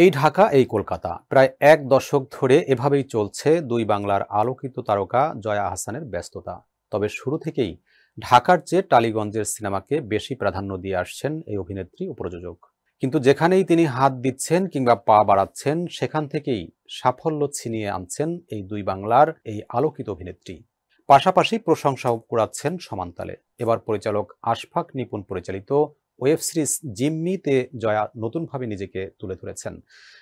এই ঢাকা, এই কলকাতা প্রায় এক দশক ধরে এভাবেই চলছে দুই বাংলার আলোকিত তারকা জয়া আহসানের ব্যস্ততা। তবে শুরু থেকেই ঢাকার চেয়ে টালিগঞ্জের সিনেমাকে বেশি প্রাধান্য দিয়ে আসছেন এই অভিনেত্রী ও প্রযোজক। কিন্তু যেখানেই তিনি হাত দিচ্ছেন কিংবা পা বাড়াচ্ছেন, সেখান থেকেই সাফল্য ছিনিয়ে আনছেন এই দুই বাংলার এই আলোকিত অভিনেত্রী। পাশাপাশি প্রশংসাও কুড়াচ্ছেন সমানতালে। এবার পরিচালক আশফাক নিপুণ পরিচালিত ওয়েব সিরিজ জিম্মিতে জয়া নতুনভাবে নিজেকে তুলে ধরেছেন।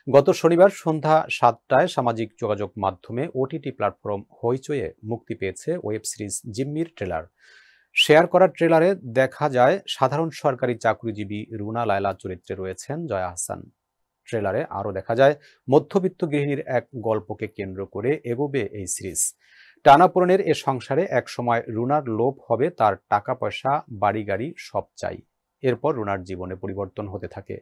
গত শনিবার সন্ধ্যা ৭টায় সামাজিক যোগাযোগ মাধ্যমে ওটিটি প্ল্যাটফর্ম হইচইয়ে মুক্তি পেয়েছে ওয়েব সিরিজ জিম্মির ট্রেলার। শেয়ার করা ট্রেলারে দেখা যায় সাধারণ সরকারি চাকরিজীবী রুনা লায়লা চরিত্রে রয়েছেন জয়া আহসান। ট্রেলারে আরও দেখা যায় মধ্যবিত্ত গৃহিণীর এক গল্পকে কেন্দ্র করে এগোবে এই সিরিজ। টানাপোড়েনের এ সংসারে একসময় রুনার লোভ হবে তার টাকা পয়সা, বাড়ি গাড়ি সব চাই। এরপর রুনার জীবনে পরিবর্তন হতে থাকে।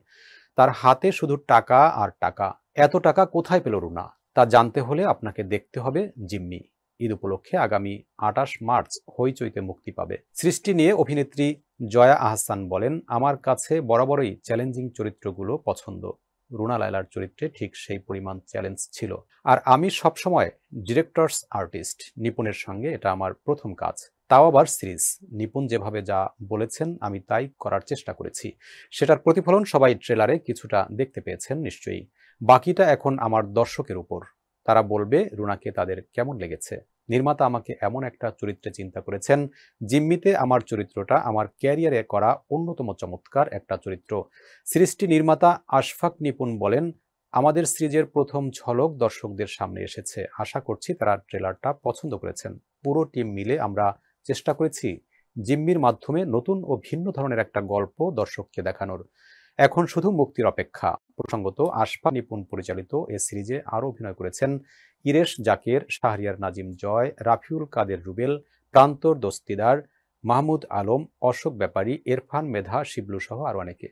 তার হাতে শুধু টাকা আর টাকা। এত টাকা কোথায় পেল রুনা, তা জানতে হলে আপনাকে দেখতে হবে জিম্মি। ঈদ উপলক্ষে আগামী ২৮ মার্চ হইচইতে মুক্তি পাবে। সৃষ্টি নিয়ে অভিনেত্রী জয়া আহসান বলেন, আমার কাছে বরাবরই চ্যালেঞ্জিং চরিত্রগুলো পছন্দ। রুনা লায়লার চরিত্রে ঠিক সেই পরিমাণ চ্যালেঞ্জ ছিল। আর আমি সবসময় ডিরেক্টরস আর্টিস্ট। নিপুণের সঙ্গে এটা আমার প্রথম কাজ, তাও আবার সিরিজ। নিপুণ যেভাবে যা বলেছেন আমি তাই করার চেষ্টা করেছি। সেটার প্রতিফলন সবাই ট্রেলারে কিছুটা দেখতে পেয়েছেন নিশ্চয়ই। বাকিটা এখন আমার দর্শকের উপর। তারা বলবে রুনাকে তাদের কেমন লেগেছে। নির্মাতা আমাকে এমন একটা চরিত্রে চিন্তা করেছেন, জিম্মিতে আমার চরিত্রটা আমার ক্যারিয়ারে করা অন্যতম চমৎকার একটা চরিত্র। সিরিজটি নির্মাতা আশফাক নিপুণ বলেন, আমাদের সিরিজের প্রথম ঝলক দর্শকদের সামনে এসেছে। আশা করছি তারা ট্রেলারটা পছন্দ করেছেন। পুরো টিম মিলে আমরা চেষ্টা করেছি জিম্মির মাধ্যমে নতুন ও ভিন্ন ধরনের একটা গল্প দর্শককে দেখানোর। এখন শুধু মুক্তির অপেক্ষা। প্রসঙ্গত, আশফাক নিপুণ পরিচালিত এ সিরিজে আরও অভিনয় করেছেন ইরেশ জাকের, শাহরিয়ার নাজিম জয়, রাফিউল কাদের রুবেল, প্রান্তর দস্তিদার, মাহমুদ আলম, অশোক ব্যাপারী, ইরফান মেধা, শিবলু সহ আরও অনেকে।